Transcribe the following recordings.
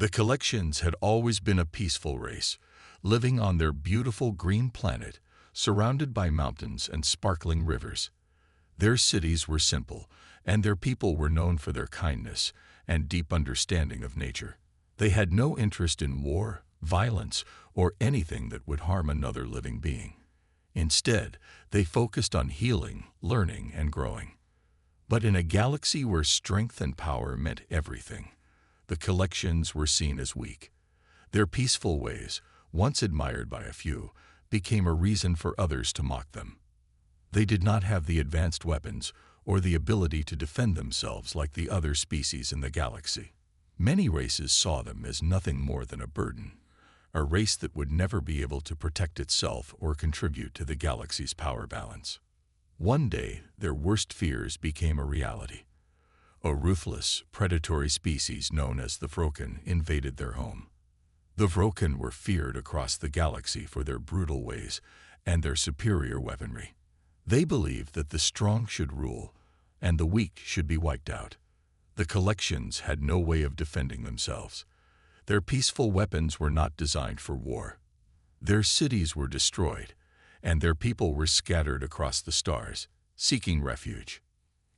The Collections had always been a peaceful race, living on their beautiful green planet, surrounded by mountains and sparkling rivers. Their cities were simple, and their people were known for their kindness and deep understanding of nature. They had no interest in war, violence, or anything that would harm another living being. Instead, they focused on healing, learning, and growing. But in a galaxy where strength and power meant everything, the Collections were seen as weak. Their peaceful ways, once admired by a few, became a reason for others to mock them. They did not have the advanced weapons or the ability to defend themselves like the other species in the galaxy. Many races saw them as nothing more than a burden, a race that would never be able to protect itself or contribute to the galaxy's power balance. One day, their worst fears became a reality. A ruthless, predatory species known as the Vroken invaded their home. The Vroken were feared across the galaxy for their brutal ways and their superior weaponry. They believed that the strong should rule and the weak should be wiped out. The Collections had no way of defending themselves. Their peaceful weapons were not designed for war. Their cities were destroyed, and their people were scattered across the stars, seeking refuge.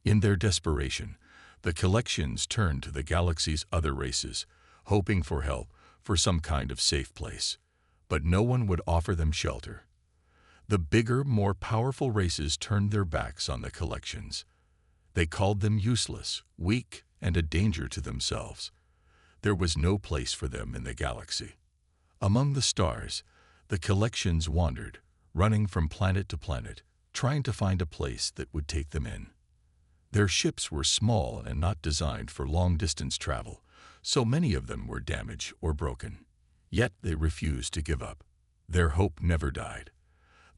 In their desperation, the Collections turned to the galaxy's other races, hoping for help, for some kind of safe place. But no one would offer them shelter. The bigger, more powerful races turned their backs on the Collections. They called them useless, weak, and a danger to themselves. There was no place for them in the galaxy. Among the stars, the Collections wandered, running from planet to planet, trying to find a place that would take them in. Their ships were small and not designed for long-distance travel, so many of them were damaged or broken. Yet they refused to give up. Their hope never died.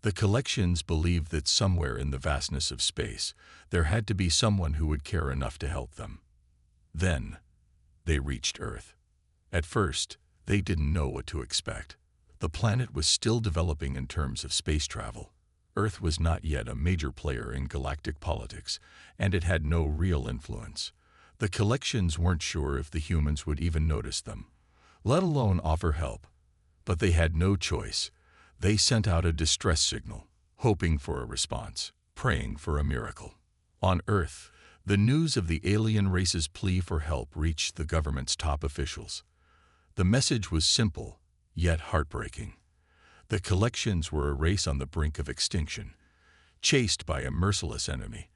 The Collections believed that somewhere in the vastness of space, there had to be someone who would care enough to help them. Then, they reached Earth. At first, they didn't know what to expect. The planet was still developing in terms of space travel. Earth was not yet a major player in galactic politics, and it had no real influence. The Collections weren't sure if the humans would even notice them, let alone offer help. But they had no choice. They sent out a distress signal, hoping for a response, praying for a miracle. On Earth, the news of the alien race's plea for help reached the government's top officials. The message was simple, yet heartbreaking. The Collections were a race on the brink of extinction, chased by a merciless enemy,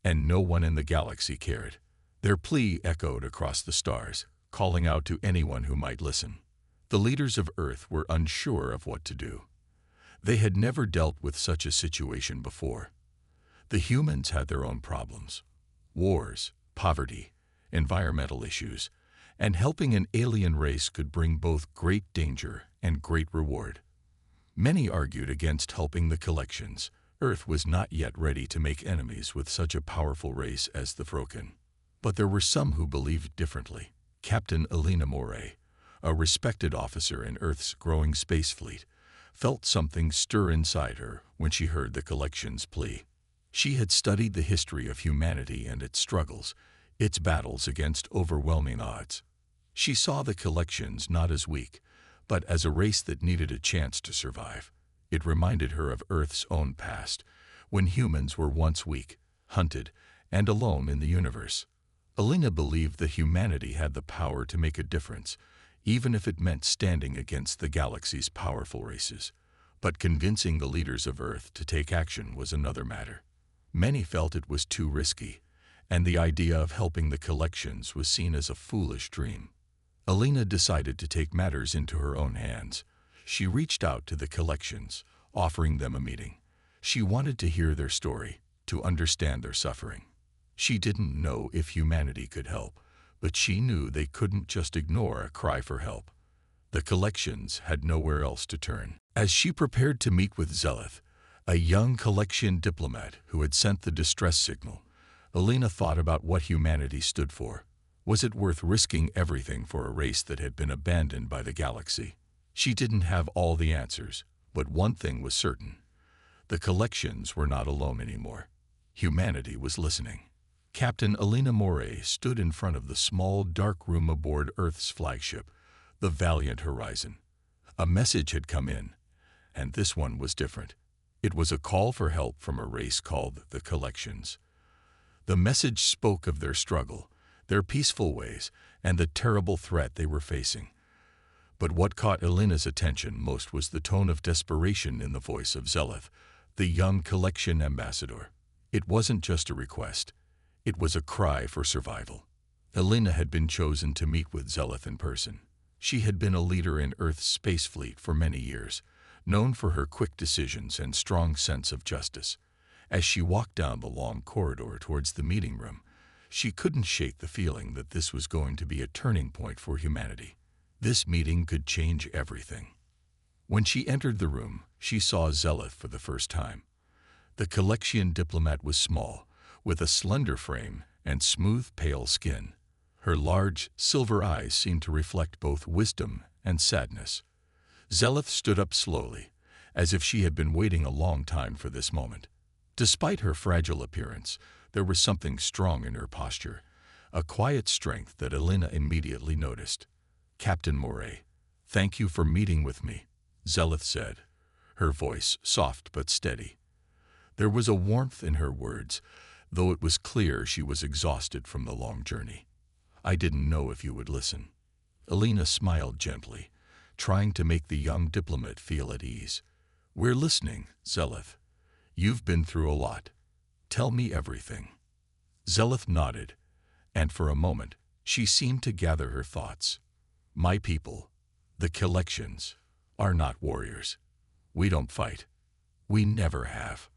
and no one in the galaxy cared. Their plea echoed across the stars, calling out to anyone who might listen. The leaders of Earth were unsure of what to do. They had never dealt with such a situation before. The humans had their own problems: wars, poverty, environmental issues, and helping an alien race could bring both great danger and great reward. Many argued against helping the Collections. Earth was not yet ready to make enemies with such a powerful race as the Vroken. But there were some who believed differently. Captain Elena Moray, a respected officer in Earth's growing space fleet, felt something stir inside her when she heard the Collections' plea. She had studied the history of humanity and its struggles, its battles against overwhelming odds. She saw the Collections not as weak, but as a race that needed a chance to survive. It reminded her of Earth's own past, when humans were once weak, hunted, and alone in the universe. Elena believed that humanity had the power to make a difference, even if it meant standing against the galaxy's powerful races. But convincing the leaders of Earth to take action was another matter. Many felt it was too risky, and the idea of helping the Collections was seen as a foolish dream. Elena decided to take matters into her own hands. She reached out to the Collections, offering them a meeting. She wanted to hear their story, to understand their suffering. She didn't know if humanity could help, but she knew they couldn't just ignore a cry for help. The Collections had nowhere else to turn. As she prepared to meet with Zeleth, a young Collection diplomat who had sent the distress signal, Elena thought about what humanity stood for. Was it worth risking everything for a race that had been abandoned by the galaxy? She didn't have all the answers, but one thing was certain. The Collections were not alone anymore. Humanity was listening. Captain Elena Moray stood in front of the small, dark room aboard Earth's flagship, the valiant horizon. A message had come in, and this one was different. It was a call for help from a race called the Collections. The message spoke of their struggle, their peaceful ways, and the terrible threat they were facing. But what caught Elena's attention most was the tone of desperation in the voice of Zeleth, the young Collection ambassador. It wasn't just a request. It was a cry for survival. Elena had been chosen to meet with Zeleth in person. She had been a leader in Earth's space fleet for many years, known for her quick decisions and strong sense of justice. As she walked down the long corridor towards the meeting room, she couldn't shake the feeling that this was going to be a turning point for humanity. This meeting could change everything. When she entered the room, she saw Zeleth for the first time. The Collection diplomat was small, with a slender frame and smooth, pale skin. Her large, silver eyes seemed to reflect both wisdom and sadness. Zeleth stood up slowly, as if she had been waiting a long time for this moment. Despite her fragile appearance, there was something strong in her posture, a quiet strength that Elena immediately noticed. "Captain Moray, thank you for meeting with me," Zeleth said, her voice soft but steady. There was a warmth in her words, though it was clear she was exhausted from the long journey. "I didn't know if you would listen." Elena smiled gently, trying to make the young diplomat feel at ease. "We're listening, Zeleth. You've been through a lot. Tell me everything." Zeleth nodded, and for a moment she seemed to gather her thoughts. "My people, the Collections, are not warriors. We don't fight. We never have.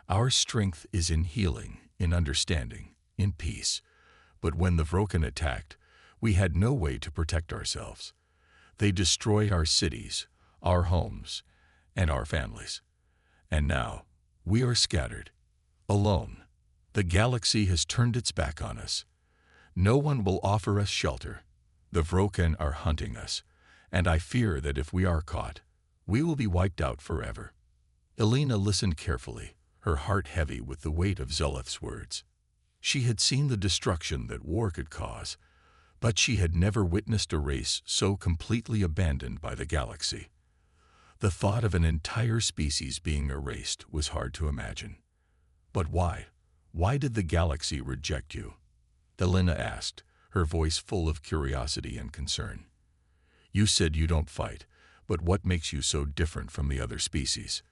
Our strength is in healing, in understanding, in peace. But when the Vroken attacked, we had no way to protect ourselves. They destroyed our cities, our homes, and our families. And now, we are scattered, alone. The galaxy has turned its back on us. No one will offer us shelter. The Vroken are hunting us, and I fear that if we are caught, we will be wiped out forever." Elena listened carefully, her heart heavy with the weight of Zeleth's words. She had seen the destruction that war could cause, but she had never witnessed a race so completely abandoned by the galaxy. The thought of an entire species being erased was hard to imagine. "But why? Why did the galaxy reject you?" Elena asked, her voice full of curiosity and concern. "You said you don't fight, but what makes you so different from the other species?"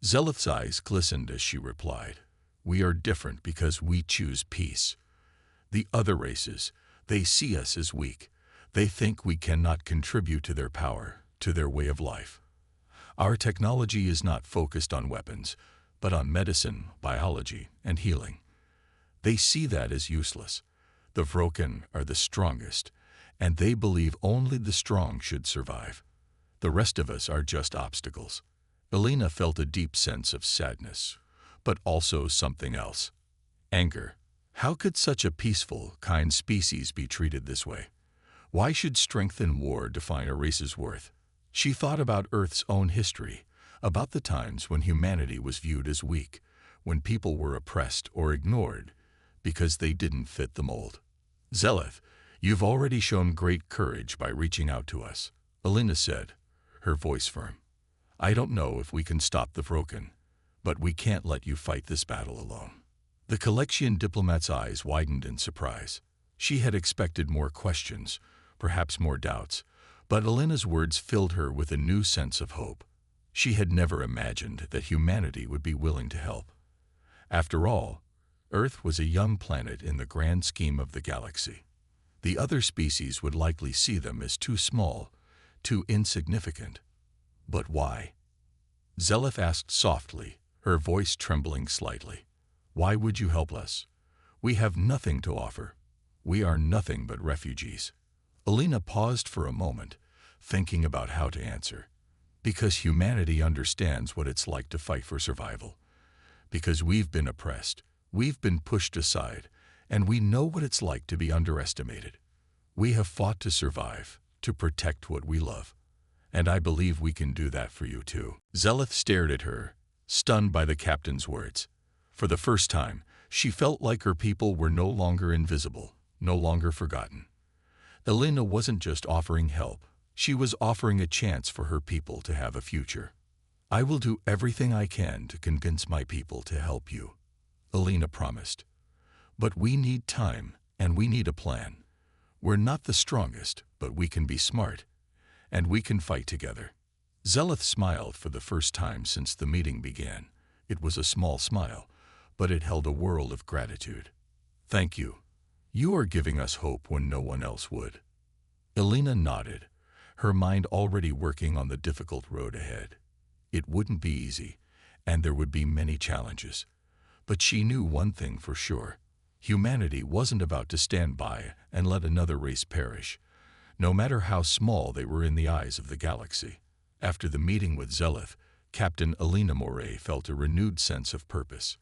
Zeleth's eyes glistened as she replied, "We are different because we choose peace. The other races, they see us as weak. They think we cannot contribute to their power, to their way of life. Our technology is not focused on weapons, but on medicine, biology, and healing. They see that as useless. The Vroken are the strongest, and they believe only the strong should survive. The rest of us are just obstacles." Elena felt a deep sense of sadness, but also something else. Anger. How could such a peaceful, kind species be treated this way? Why should strength in war define a race's worth? She thought about Earth's own history, about the times when humanity was viewed as weak, when people were oppressed or ignored because they didn't fit the mold. "Zeleth, you've already shown great courage by reaching out to us," Elena said, her voice firm. "I don't know if we can stop the Vroken, but we can't let you fight this battle alone." The Collection diplomat's eyes widened in surprise. She had expected more questions, perhaps more doubts, but Elena's words filled her with a new sense of hope. She had never imagined that humanity would be willing to help. After all, Earth was a young planet in the grand scheme of the galaxy. The other species would likely see them as too small, too insignificant. But why? Zeleth asked softly, her voice trembling slightly. "Why would you help us? We have nothing to offer. We are nothing but refugees." Elena paused for a moment, thinking about how to answer. "Because humanity understands what it's like to fight for survival. Because we've been oppressed, we've been pushed aside, and we know what it's like to be underestimated. We have fought to survive, to protect what we love. And I believe we can do that for you too." Zeleth stared at her, stunned by the captain's words. For the first time, she felt like her people were no longer invisible, no longer forgotten. Elena wasn't just offering help, She was offering a chance for her people to have a future. "I will do everything I can to convince my people to help you," Alina promised. "But we need time, and we need a plan. We're not the strongest, but we can be smart, and we can fight together." Zeleth smiled for the first time since the meeting began. It was a small smile, but it held a world of gratitude. "Thank you. You are giving us hope when no one else would." Alina nodded, her mind already working on the difficult road ahead. It wouldn't be easy, and there would be many challenges. But she knew one thing for sure. Humanity wasn't about to stand by and let another race perish, no matter how small they were in the eyes of the galaxy. After the meeting with Zeleth, Captain Alina Moray felt a renewed sense of purpose.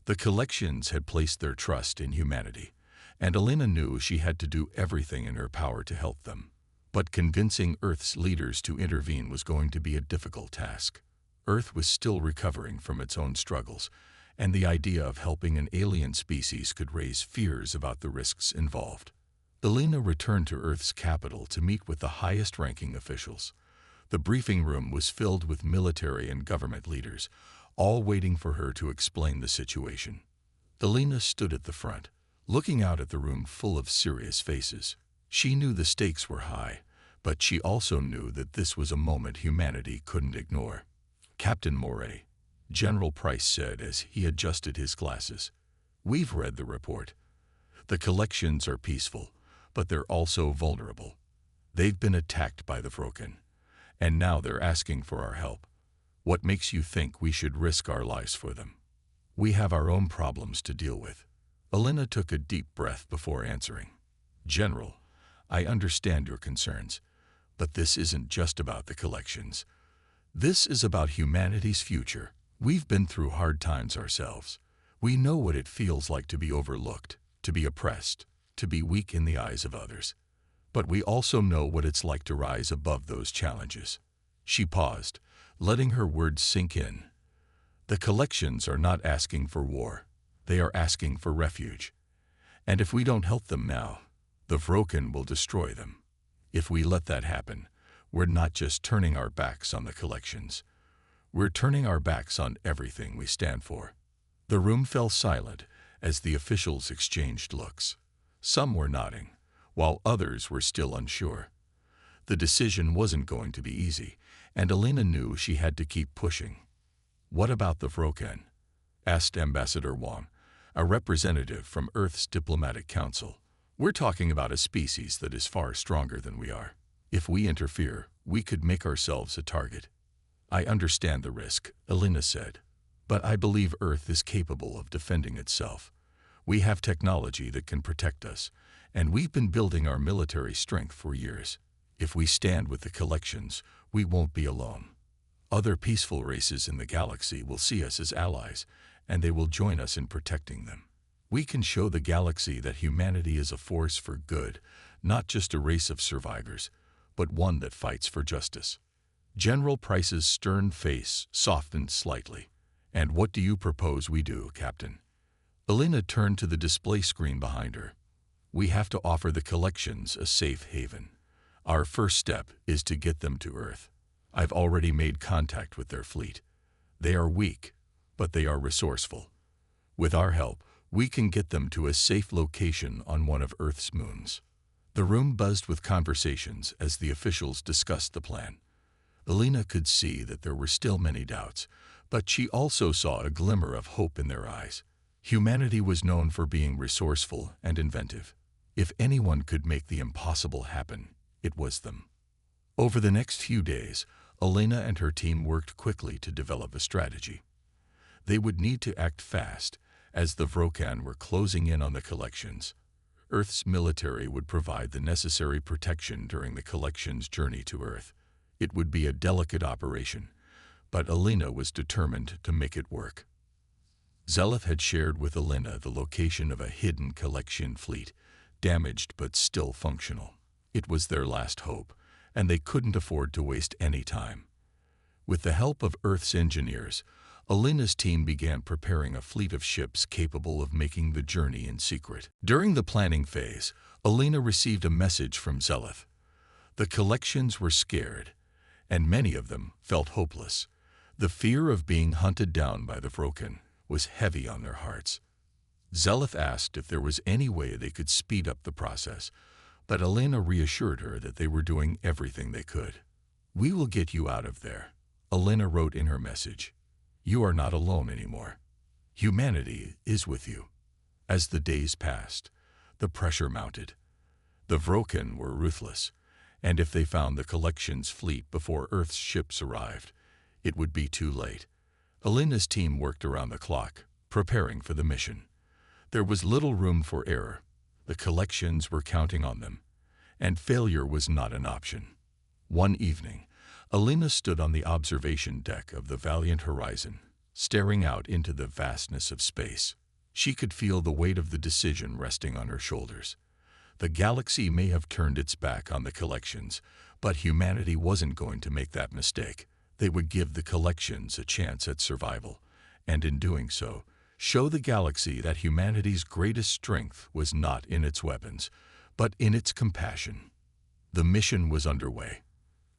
The collections had placed their trust in humanity, and Alina knew she had to do everything in her power to help them. But convincing Earth's leaders to intervene was going to be a difficult task. Earth was still recovering from its own struggles, and the idea of helping an alien species could raise fears about the risks involved. Alina returned to Earth's capital to meet with the highest-ranking officials. The briefing room was filled with military and government leaders, all waiting for her to explain the situation. Alina stood at the front, looking out at the room full of serious faces. She knew the stakes were high, but she also knew that this was a moment humanity couldn't ignore. "Captain Moray," General Price said as he adjusted his glasses, "we've read the report. The collections are peaceful, but they're also vulnerable. They've been attacked by the Vroken, and now they're asking for our help. What makes you think we should risk our lives for them? We have our own problems to deal with." Alina took a deep breath before answering. "General, I understand your concerns, but this isn't just about the collections. This is about humanity's future. We've been through hard times ourselves. We know what it feels like to be overlooked, to be oppressed, to be weak in the eyes of others. But we also know what it's like to rise above those challenges." She paused, letting her words sink in. "The collections are not asking for war. They are asking for refuge. And if we don't help them now, the Vroken will destroy them. If we let that happen, we're not just turning our backs on the collections. We're turning our backs on everything we stand for." The room fell silent as the officials exchanged looks. Some were nodding, while others were still unsure. The decision wasn't going to be easy, and Alina knew she had to keep pushing. "What about the Vroken?" asked Ambassador Wong, a representative from Earth's diplomatic council. "We're talking about a species that is far stronger than we are. If we interfere, we could make ourselves a target." "I understand the risk," Alina said, "but I believe Earth is capable of defending itself. We have technology that can protect us, and we've been building our military strength for years. If we stand with the collections, we won't be alone. Other peaceful races in the galaxy will see us as allies, and they will join us in protecting them. We can show the galaxy that humanity is a force for good, not just a race of survivors, but one that fights for justice." General Price's stern face softened slightly. "And what do you propose we do, Captain?" Alina turned to the display screen behind her. "We have to offer the collections a safe haven. Our first step is to get them to Earth. I've already made contact with their fleet. They are weak, but they are resourceful. With our help, we can get them to a safe location on one of Earth's moons." The room buzzed with conversations as the officials discussed the plan. Alina could see that there were still many doubts, but she also saw a glimmer of hope in their eyes. Humanity was known for being resourceful and inventive. If anyone could make the impossible happen, it was them. Over the next few days, Alina and her team worked quickly to develop a strategy. They would need to act fast, as the Vroken were closing in on the collections. Earth's military would provide the necessary protection during the collection's journey to Earth. It would be a delicate operation, but Alina was determined to make it work. Zeleth had shared with Alina the location of a hidden collection fleet, damaged but still functional. It was their last hope, and they couldn't afford to waste any time. With the help of Earth's engineers, Alina's team began preparing a fleet of ships capable of making the journey in secret. During the planning phase, Alina received a message from Zeleth. The collections were scared, and many of them felt hopeless. The fear of being hunted down by the Vroken was heavy on their hearts. Zeleth asked if there was any way they could speed up the process, but Elena reassured her that they were doing everything they could. "We will get you out of there," Elena wrote in her message. "You are not alone anymore. Humanity is with you." As the days passed, the pressure mounted. The Vroken were ruthless, and if they found the collections fleet before Earth's ships arrived, it would be too late. Elena's team worked around the clock, preparing for the mission. There was little room for error. The collections were counting on them, and failure was not an option. One evening, Elena stood on the observation deck of the Valiant Horizon, staring out into the vastness of space. She could feel the weight of the decision resting on her shoulders. The galaxy may have turned its back on the collections, but humanity wasn't going to make that mistake. They would give the collections a chance at survival, and in doing so, show the galaxy that humanity's greatest strength was not in its weapons, but in its compassion. The mission was underway.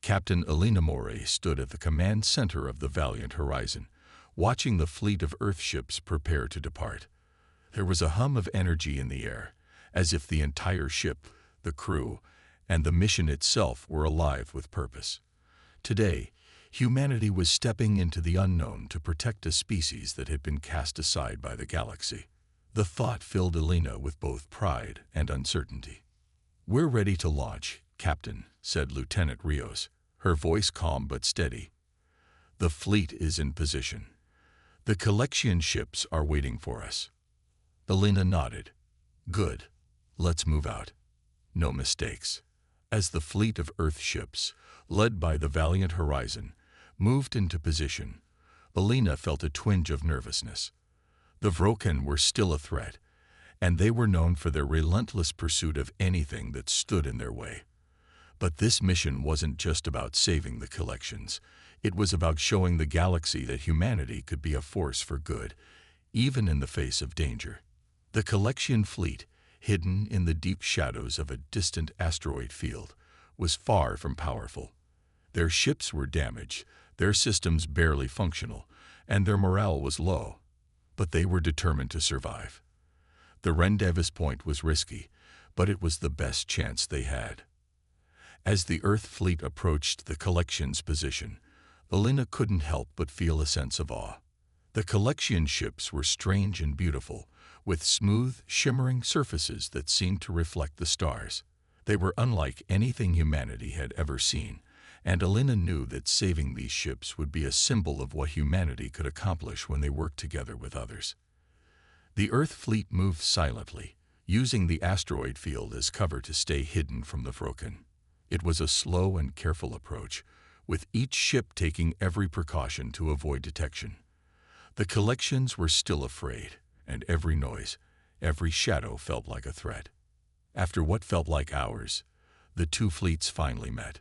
Captain Elena Moray stood at the command center of the Valiant Horizon, watching the fleet of Earthships prepare to depart. There was a hum of energy in the air, as if the entire ship, the crew, and the mission itself were alive with purpose. Today, humanity was stepping into the unknown to protect a species that had been cast aside by the galaxy. The thought filled Elena with both pride and uncertainty. "We're ready to launch, Captain," said Lieutenant Rios, her voice calm but steady. "The fleet is in position. The collection ships are waiting for us." Elena nodded. "Good. Let's move out. No mistakes." As the fleet of Earth ships, led by the Valiant Horizon, moved into position, Elena felt a twinge of nervousness. The Vroken were still a threat, and they were known for their relentless pursuit of anything that stood in their way. But this mission wasn't just about saving the collections. It was about showing the galaxy that humanity could be a force for good, even in the face of danger. The collection fleet, hidden in the deep shadows of a distant asteroid field, was far from powerful. Their ships were damaged, their systems barely functional, and their morale was low. But they were determined to survive. The Rendavis point was risky, but it was the best chance they had. As the Earth fleet approached the collection's position, Elena couldn't help but feel a sense of awe. The collection ships were strange and beautiful, with smooth, shimmering surfaces that seemed to reflect the stars. They were unlike anything humanity had ever seen, and Elena knew that saving these ships would be a symbol of what humanity could accomplish when they worked together with others. The Earth fleet moved silently, using the asteroid field as cover to stay hidden from the Vroken. It was a slow and careful approach, with each ship taking every precaution to avoid detection. The collections were still afraid, and every noise, every shadow felt like a threat. After what felt like hours, the two fleets finally met.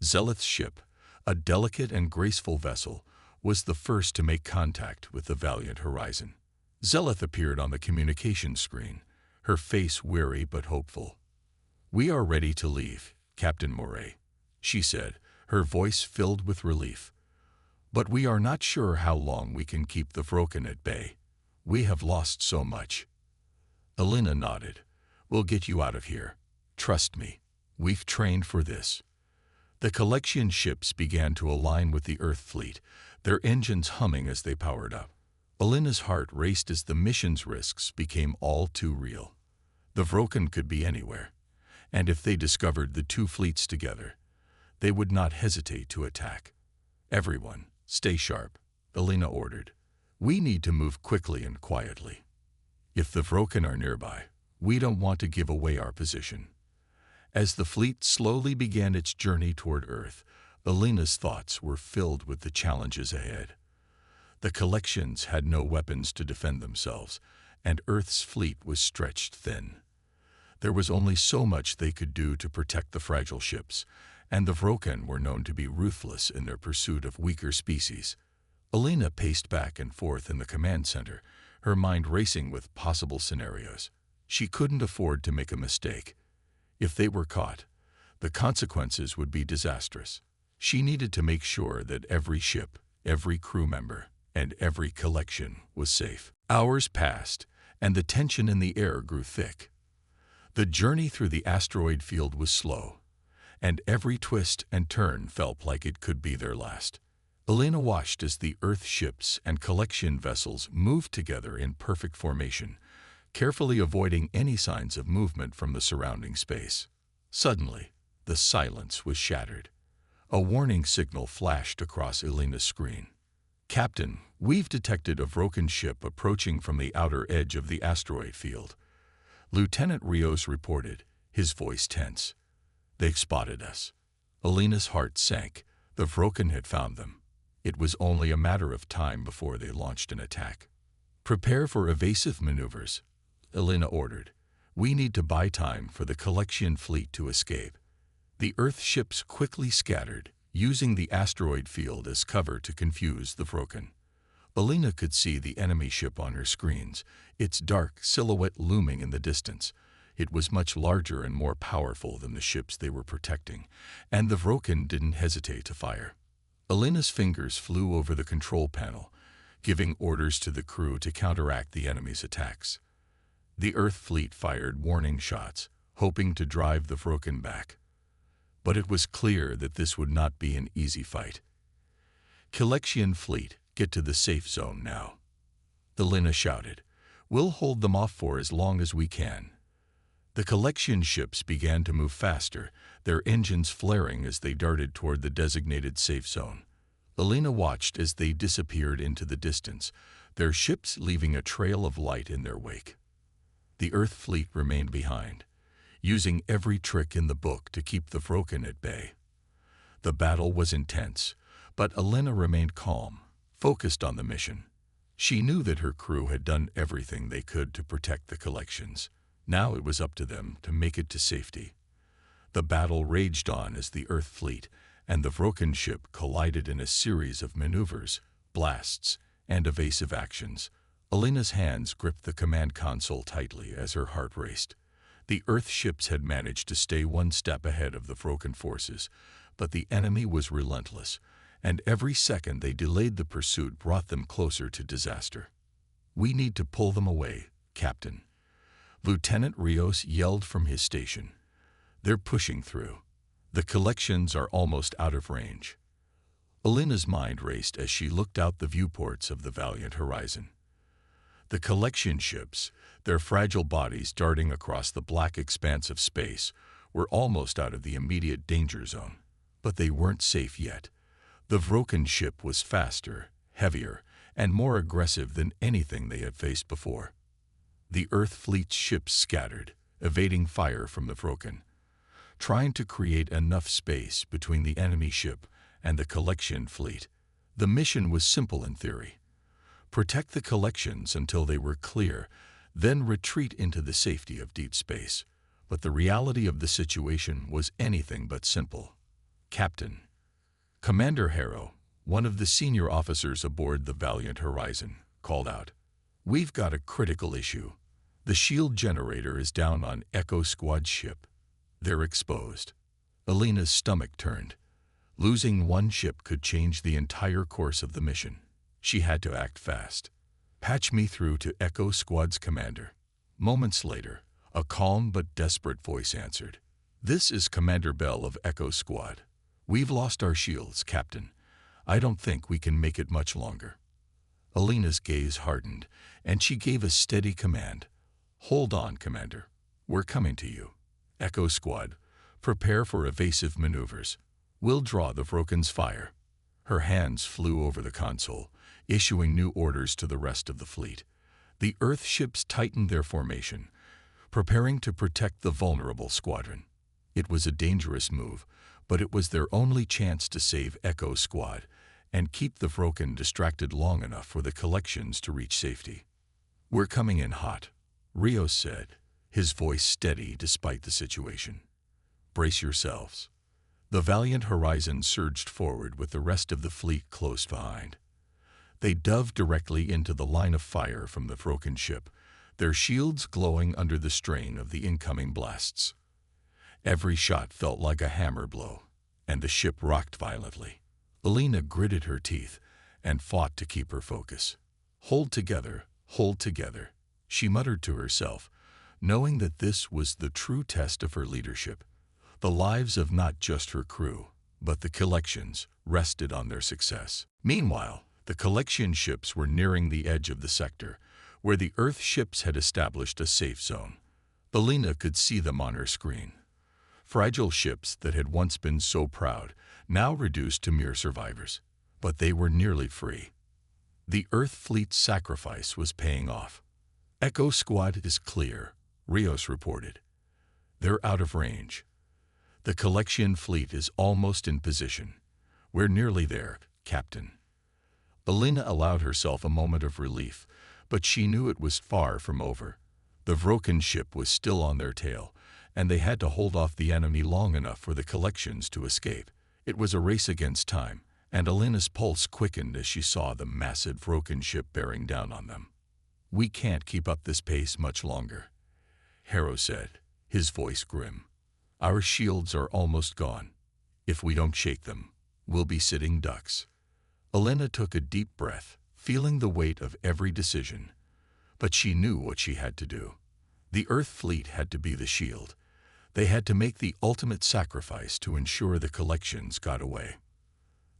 Zeleth's ship, a delicate and graceful vessel, was the first to make contact with the Valiant Horizon. Zeleth appeared on the communication screen, her face weary but hopeful. "We are ready to leave, Captain Moray," she said, her voice filled with relief. "But we are not sure how long we can keep the Vroken at bay. We have lost so much." Elena nodded. "We'll get you out of here. Trust me, we've trained for this." The collection ships began to align with the Earth fleet, their engines humming as they powered up. Elena's heart raced as the mission's risks became all too real. The Vroken could be anywhere, and if they discovered the two fleets together, they would not hesitate to attack. "Everyone, stay sharp," Elena ordered. "We need to move quickly and quietly. If the Vroken are nearby, we don't want to give away our position." As the fleet slowly began its journey toward Earth, Elena's thoughts were filled with the challenges ahead. The collections had no weapons to defend themselves, and Earth's fleet was stretched thin. There was only so much they could do to protect the fragile ships, and the Vroken were known to be ruthless in their pursuit of weaker species. Elena paced back and forth in the command center, her mind racing with possible scenarios. She couldn't afford to make a mistake. If they were caught, The consequences would be disastrous. She needed to make sure that every ship, every crew member, and every collection was safe. Hours passed, and the tension in the air grew thick. The journey through the asteroid field was slow, and every twist and turn felt like it could be their last. Elena watched as the Earth ships and collection vessels moved together in perfect formation, carefully avoiding any signs of movement from the surrounding space. Suddenly, the silence was shattered. A warning signal flashed across Elena's screen. "Captain, we've detected a Vrokan ship approaching from the outer edge of the asteroid field," Lieutenant Rios reported, his voice tense. "They've spotted us." Elena's heart sank. The Vrokan had found them. It was only a matter of time before they launched an attack. "Prepare for evasive maneuvers," Elena ordered. "We need to buy time for the collection fleet to escape." The Earth ships quickly scattered, using the asteroid field as cover to confuse the Vrokan. Elena could see the enemy ship on her screens, its dark silhouette looming in the distance. It was much larger and more powerful than the ships they were protecting, and the Vrokan didn't hesitate to fire. Elena's fingers flew over the control panel, giving orders to the crew to counteract the enemy's attacks. The Earth fleet fired warning shots, hoping to drive the Vrokan back. But it was clear that this would not be an easy fight. "Collection fleet, get to the safe zone now," Elena shouted. "We'll hold them off for as long as we can." The collection ships began to move faster, their engines flaring as they darted toward the designated safe zone. Elena watched as they disappeared into the distance, their ships leaving a trail of light in their wake. The Earth fleet remained behind, using every trick in the book to keep the Vrokan at bay. The battle was intense, but Elena remained calm, focused on the mission. She knew that her crew had done everything they could to protect the collections. Now it was up to them to make it to safety. The battle raged on as the Earth fleet and the Vrokan ship collided in a series of maneuvers, blasts, and evasive actions. Elena's hands gripped the command console tightly as her heart raced. The Earth ships had managed to stay one step ahead of the Vrokan forces, but the enemy was relentless, and every second they delayed the pursuit brought them closer to disaster. "We need to pull them away, Captain," Lieutenant Rios yelled from his station. "They're pushing through. The collections are almost out of range." Elena's mind raced as she looked out the viewports of the valiant horizon. The collection ships, their fragile bodies darting across the black expanse of space, were almost out of the immediate danger zone. But they weren't safe yet. The Vrokan ship was faster, heavier, and more aggressive than anything they had faced before. The Earth fleet's ships scattered, evading fire from the Vrokan, trying to create enough space between the enemy ship and the collection fleet. The mission was simple in theory. Protect the collections until they were clear, then retreat into the safety of deep space. But the reality of the situation was anything but simple. "Captain," Commander Harrow, one of the senior officers aboard the Valiant Horizon, called out, "We've got a critical issue. The shield generator is down on Echo Squad's ship. They're exposed." Elena's stomach turned. Losing one ship could change the entire course of the mission. She had to act fast. "Patch me through to Echo Squad's commander." Moments later, a calm but desperate voice answered. "This is Commander Bell of Echo Squad. We've lost our shields, Captain. I don't think we can make it much longer." Elena's gaze hardened, and she gave a steady command. "Hold on, Commander. We're coming to you. Echo Squad, prepare for evasive maneuvers. We'll draw the Vrokan's fire." Her hands flew over the console, issuing new orders to the rest of the fleet. The Earth ships tightened their formation, preparing to protect the vulnerable squadron. It was a dangerous move, but it was their only chance to save Echo Squad and keep the Vrokan distracted long enough for the collections to reach safety. "We're coming in hot," Rios said, his voice steady despite the situation. "Brace yourselves." The Valiant Horizon surged forward with the rest of the fleet close behind. They dove directly into the line of fire from the Vrokan ship, their shields glowing under the strain of the incoming blasts. Every shot felt like a hammer blow, and the ship rocked violently. Alina gritted her teeth and fought to keep her focus. Hold together, she muttered to herself, knowing that this was the true test of her leadership. The lives of not just her crew, but the collections rested on their success. Meanwhile, the collection ships were nearing the edge of the sector, where the Earth ships had established a safe zone. Alina could see them on her screen. Fragile ships that had once been so proud, now reduced to mere survivors. But they were nearly free. The Earth fleet's sacrifice was paying off. Echo Squad is clear, Rios reported. They're out of range. The collection fleet is almost in position. We're nearly there, Captain. Alina allowed herself a moment of relief, but she knew it was far from over. The Vroken ship was still on their tail, and they had to hold off the enemy long enough for the collections to escape. It was a race against time, and Alina's pulse quickened as she saw the massive Vroken ship bearing down on them. We can't keep up this pace much longer, Harrow said, his voice grim. Our shields are almost gone. If we don't shake them, we'll be sitting ducks. Alina took a deep breath, feeling the weight of every decision. But she knew what she had to do. The Earth fleet had to be the shield. They had to make the ultimate sacrifice to ensure the collections got away.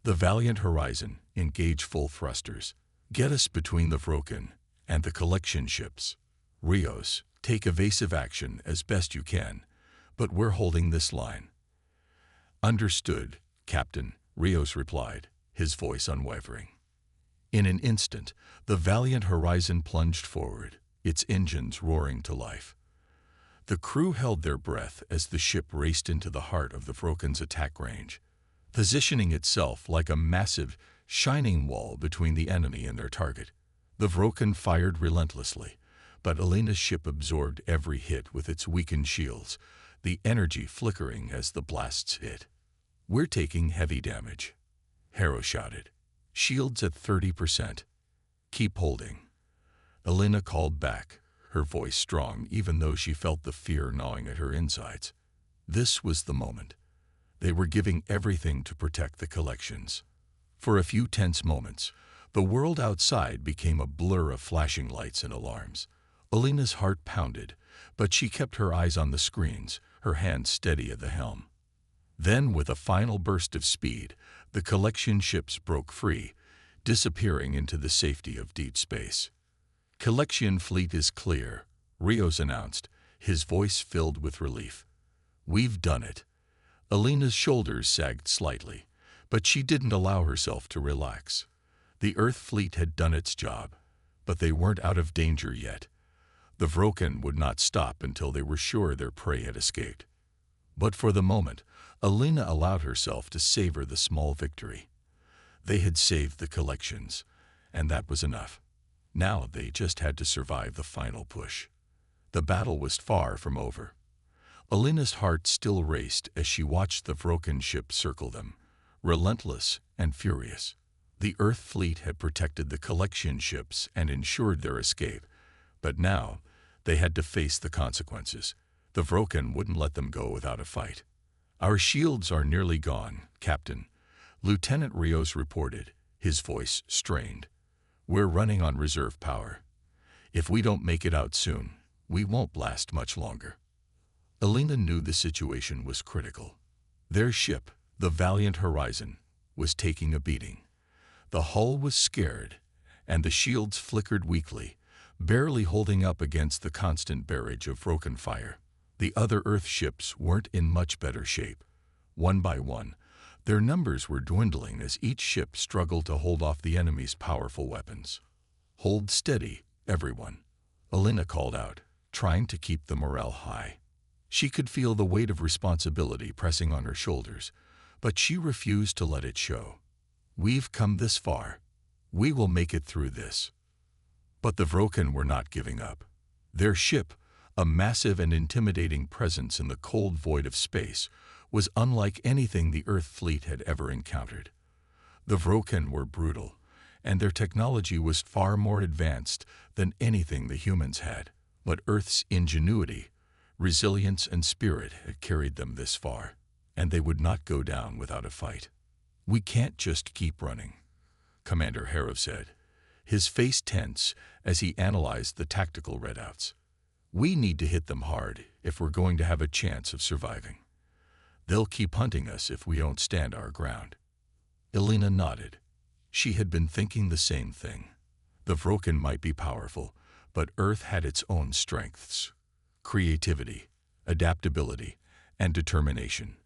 The Valiant Horizon, engage full thrusters. Get us between the Vroken and the collection ships. Rios, take evasive action as best you can, but we're holding this line. Understood, Captain, Rios replied, his voice unwavering. In an instant, the Valiant Horizon plunged forward, its engines roaring to life. The crew held their breath as the ship raced into the heart of the Vroken's attack range, positioning itself like a massive, shining wall between the enemy and their target. The Vroken fired relentlessly, but Alina's ship absorbed every hit with its weakened shields, the energy flickering as the blasts hit. We're taking heavy damage, Harrow shouted. Shields at 30%. Keep holding. Alina called back, her voice strong even though she felt the fear gnawing at her insides. This was the moment. They were giving everything to protect the collections. For a few tense moments, the world outside became a blur of flashing lights and alarms. Alina's heart pounded, but she kept her eyes on the screens, her hand steady at the helm. Then, with a final burst of speed, the collection ships broke free, disappearing into the safety of deep space. Collection fleet is clear, Rios announced, his voice filled with relief. We've done it. Alina's shoulders sagged slightly, but she didn't allow herself to relax. The Earth fleet had done its job, but they weren't out of danger yet. The Vroken would not stop until they were sure their prey had escaped. But for the moment, Alina allowed herself to savor the small victory. They had saved the collections, and that was enough. Now they just had to survive the final push. The battle was far from over. Alina's heart still raced as she watched the Vroken ship circle them, relentless and furious. The Earth fleet had protected the collection ships and ensured their escape, but now they had to face the consequences. The Vroken wouldn't let them go without a fight. Our shields are nearly gone, Captain, Lieutenant Rios reported, his voice strained. We're running on reserve power. If we don't make it out soon, we won't last much longer. Alina knew the situation was critical. Their ship, the Valiant Horizon, was taking a beating. The hull was scared, and the shields flickered weakly, barely holding up against the constant barrage of Vroken fire. The other Earth ships weren't in much better shape. One by one, their numbers were dwindling as each ship struggled to hold off the enemy's powerful weapons. Hold steady, everyone, Alina called out, trying to keep the morale high. She could feel the weight of responsibility pressing on her shoulders, but she refused to let it show. We've come this far. We will make it through this. But the Vroken were not giving up. Their ship, a massive and intimidating presence in the cold void of space, was unlike anything the Earth fleet had ever encountered. The Vroken were brutal, and their technology was far more advanced than anything the humans had. But Earth's ingenuity, Resilience and spirit had carried them this far, and they would not go down without a fight. "We can't just keep running," Commander Harrow said, his face tense as he analyzed the tactical readouts. "We need to hit them hard if we're going to have a chance of surviving. They'll keep hunting us if we don't stand our ground." Elena nodded. She had been thinking the same thing. The Vroken might be powerful, but Earth had its own strengths: creativity, adaptability, and determination.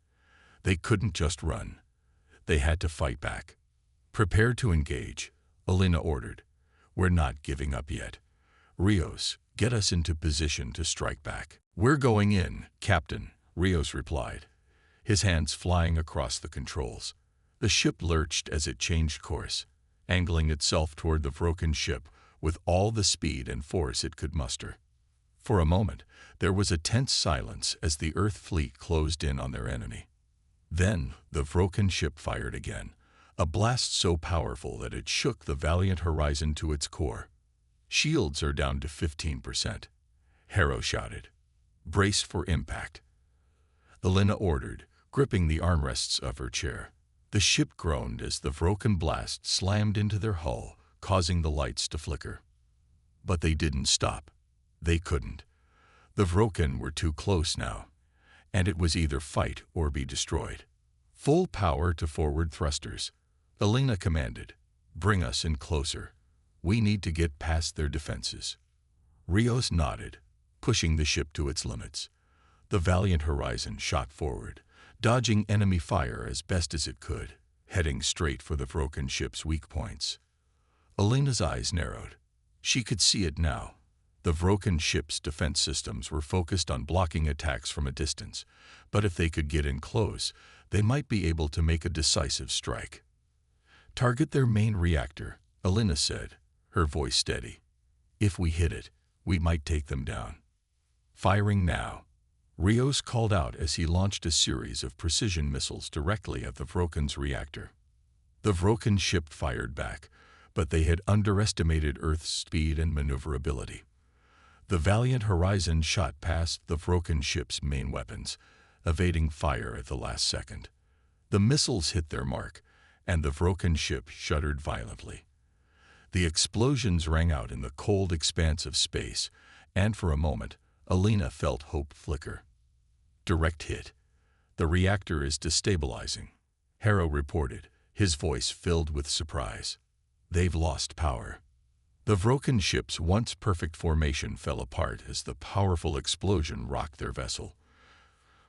They couldn't just run. They had to fight back. "Prepare to engage," Elena ordered. "We're not giving up yet. Rios, get us into position to strike back." "We're going in, Captain," Rios replied, his hands flying across the controls. The ship lurched as it changed course, angling itself toward the Vroken ship with all the speed and force it could muster. For a moment, there was a tense silence as the Earth fleet closed in on their enemy. Then the Vroken ship fired again, a blast so powerful that it shook the Valiant Horizon to its core. "Shields are down to 15%, Harrow shouted. "Brace for impact," Elena ordered, gripping the armrests of her chair. The ship groaned as the Vroken blast slammed into their hull, causing the lights to flicker. But they didn't stop. They couldn't. The Vroken were too close now, and it was either fight or be destroyed. "Full power to forward thrusters," Elena commanded. "Bring us in closer. We need to get past their defenses." Rios nodded, pushing the ship to its limits. The Valiant Horizon shot forward, dodging enemy fire as best as it could, heading straight for the Vroken ship's weak points. Elena's eyes narrowed. She could see it now. The Vroken ship's defense systems were focused on blocking attacks from a distance, but if they could get in close, they might be able to make a decisive strike. "Target their main reactor," Elena said, her voice steady. "If we hit it, we might take them down." "Firing now," Rios called out as he launched a series of precision missiles directly at the Vroken's reactor. The Vroken ship fired back, but they had underestimated Earth's speed and maneuverability. The Valiant Horizon shot past the Vroken ship's main weapons, evading fire at the last second. The missiles hit their mark, and the Vroken ship shuddered violently. The explosions rang out in the cold expanse of space, and for a moment, Elena felt hope flicker. "Direct hit. The reactor is destabilizing," Harrow reported, his voice filled with surprise. "They've lost power." The Vroken ship's once perfect formation fell apart as the powerful explosion rocked their vessel.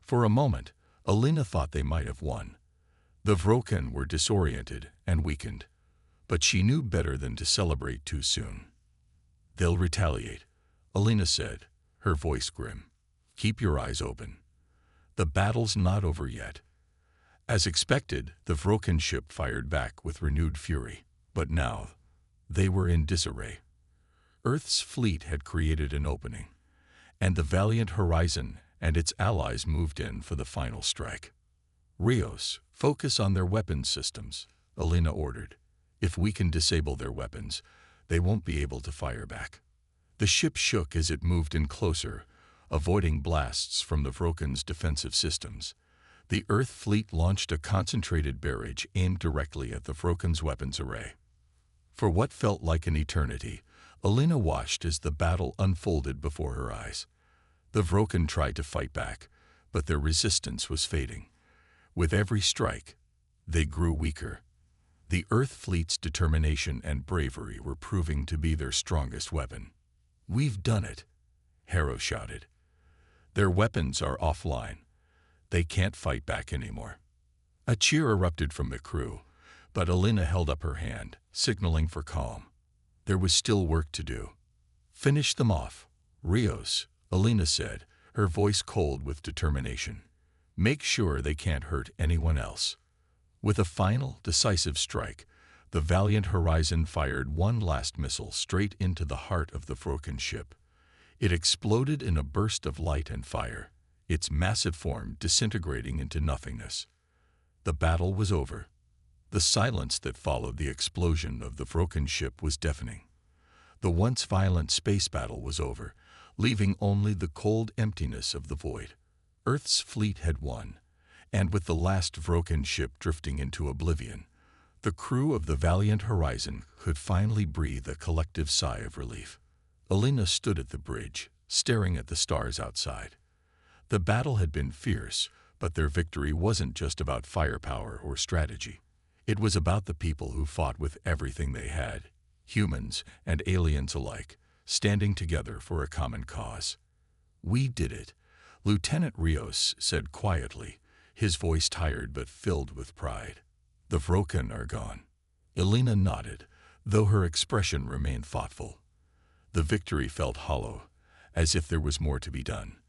For a moment, Elena thought they might have won. The Vroken were disoriented and weakened, but she knew better than to celebrate too soon. "They'll retaliate," Elena said, her voice grim. "Keep your eyes open. The battle's not over yet." As expected, the Vroken ship fired back with renewed fury, but now they were in disarray. Earth's fleet had created an opening, and the Valiant Horizon and its allies moved in for the final strike. "Rios, focus on their weapons systems," Elena ordered. "If we can disable their weapons, they won't be able to fire back." The ship shook as it moved in closer, avoiding blasts from the Vroken's defensive systems. The Earth fleet launched a concentrated barrage aimed directly at the Vroken's weapons array. For what felt like an eternity, Elena watched as the battle unfolded before her eyes. The Vroken tried to fight back, but their resistance was fading. With every strike, they grew weaker. The Earth fleet's determination and bravery were proving to be their strongest weapon. "We've done it," Harrow shouted. "Their weapons are offline. They can't fight back anymore." A cheer erupted from the crew, but Elena held up her hand, signaling for calm. There was still work to do. "Finish them off, Rios," Elena said, her voice cold with determination. "Make sure they can't hurt anyone else." With a final, decisive strike, the Valiant Horizon fired one last missile straight into the heart of the Vroken ship. It exploded in a burst of light and fire, its massive form disintegrating into nothingness. The battle was over. The silence that followed the explosion of the Vroken ship was deafening. The once violent space battle was over, leaving only the cold emptiness of the void. Earth's fleet had won, and with the last Vroken ship drifting into oblivion, the crew of the valiant Horizon could finally breathe a collective sigh of relief. Alina stood at the bridge, staring at the stars outside. The battle had been fierce, but their victory wasn't just about firepower or strategy. It was about the people who fought with everything they had, humans and aliens alike, standing together for a common cause. "We did it," Lieutenant Rios said quietly, his voice tired but filled with pride. "The Vroken are gone." Alina nodded, though her expression remained thoughtful. The victory felt hollow, as if there was more to be done.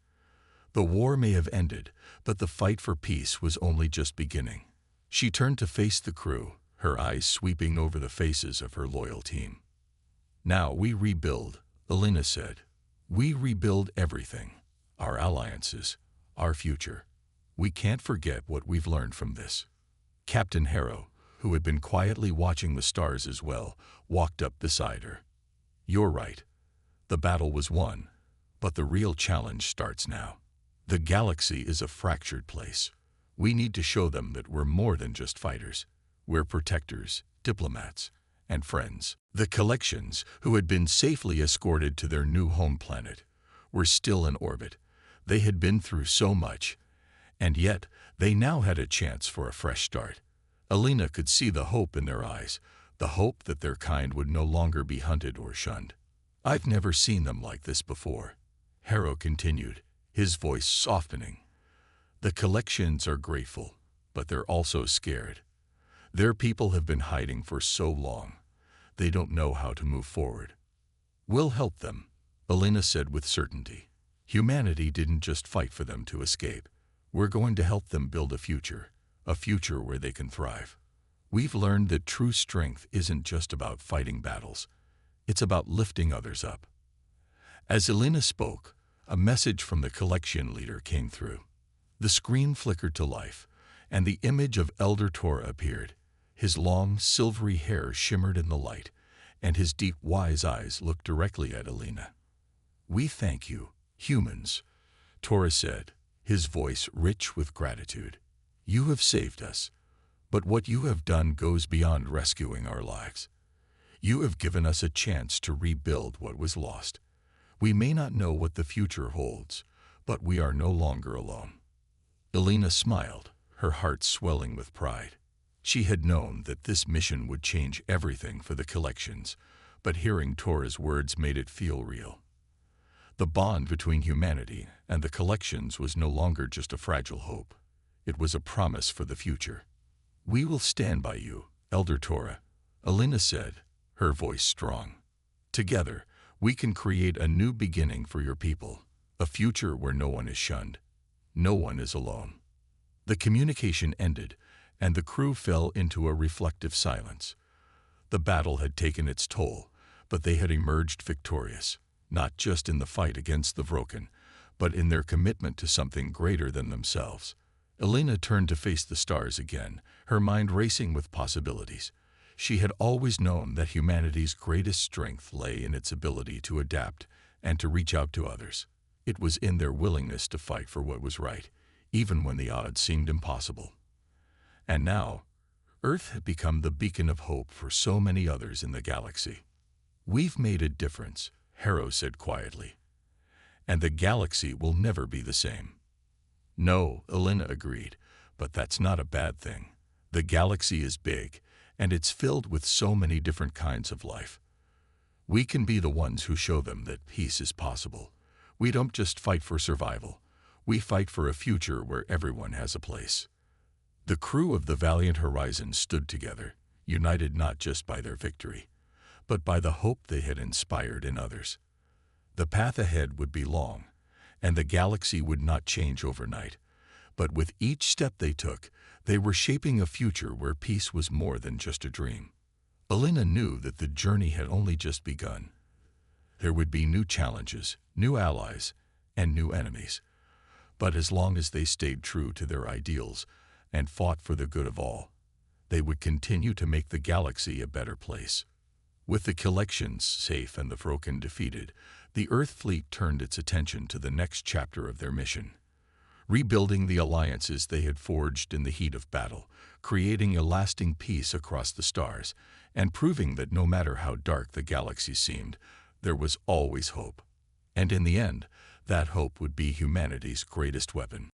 The war may have ended, but the fight for peace was only just beginning. She turned to face the crew, her eyes sweeping over the faces of her loyal team. "Now we rebuild," Alina said. "We rebuild everything. Our alliances, our future. We can't forget what we've learned from this." Captain Harrow, who had been quietly watching the stars as well, walked up beside her. "You're right. The battle was won, but the real challenge starts now. The galaxy is a fractured place. We need to show them that we're more than just fighters. We're protectors, diplomats, and friends." The collections, who had been safely escorted to their new home planet, were still in orbit. They had been through so much, and yet they now had a chance for a fresh start. Alina could see the hope in their eyes, the hope that their kind would no longer be hunted or shunned. "I've never seen them like this before," Harrow continued, his voice softening. "The collections are grateful, but they're also scared. Their people have been hiding for so long. They don't know how to move forward." "We'll help them," Alina said with certainty. "Humanity didn't just fight for them to escape. We're going to help them build a future where they can thrive. We've learned that true strength isn't just about fighting battles. It's about lifting others up." As Alina spoke, a message from the collection leader came through. The screen flickered to life, and the image of Elder Tora appeared. His long, silvery hair shimmered in the light, and his deep, wise eyes looked directly at Alina. "We thank you, humans," Tora said, his voice rich with gratitude. "You have saved us, but what you have done goes beyond rescuing our lives. You have given us a chance to rebuild what was lost. We may not know what the future holds, but we are no longer alone." Alina smiled, her heart swelling with pride. She had known that this mission would change everything for the collections, but hearing Tora's words made it feel real. The bond between humanity and the collections was no longer just a fragile hope. It was a promise for the future. "We will stand by you, Elder Tora," Alina said, her voice strong. "Together, we can create a new beginning for your people, a future where no one is shunned, no one is alone." The communication ended, and the crew fell into a reflective silence. The battle had taken its toll, but they had emerged victorious, not just in the fight against the Vroken, but in their commitment to something greater than themselves. Alina turned to face the stars again, her mind racing with possibilities. She had always known that humanity's greatest strength lay in its ability to adapt and to reach out to others. It was in their willingness to fight for what was right, even when the odds seemed impossible. And now, Earth had become the beacon of hope for so many others in the galaxy. "We've made a difference," Harrow said quietly. "And the galaxy will never be the same." "No," Alina agreed, "but that's not a bad thing. The galaxy is big, and it's filled with so many different kinds of life. We can be the ones who show them that peace is possible. We don't just fight for survival. We fight for a future where everyone has a place." The crew of the valiant Horizon stood together, united not just by their victory, but by the hope they had inspired in others. The path ahead would be long, and the galaxy would not change overnight, but with each step they took, they were shaping a future where peace was more than just a dream. Alina knew that the journey had only just begun. There would be new challenges, new allies, and new enemies, but as long as they stayed true to their ideals and fought for the good of all, they would continue to make the galaxy a better place. With the collections safe and the Vroken defeated, the Earth fleet turned its attention to the next chapter of their mission, rebuilding the alliances they had forged in the heat of battle, creating a lasting peace across the stars, and proving that no matter how dark the galaxy seemed, there was always hope. And in the end, that hope would be humanity's greatest weapon.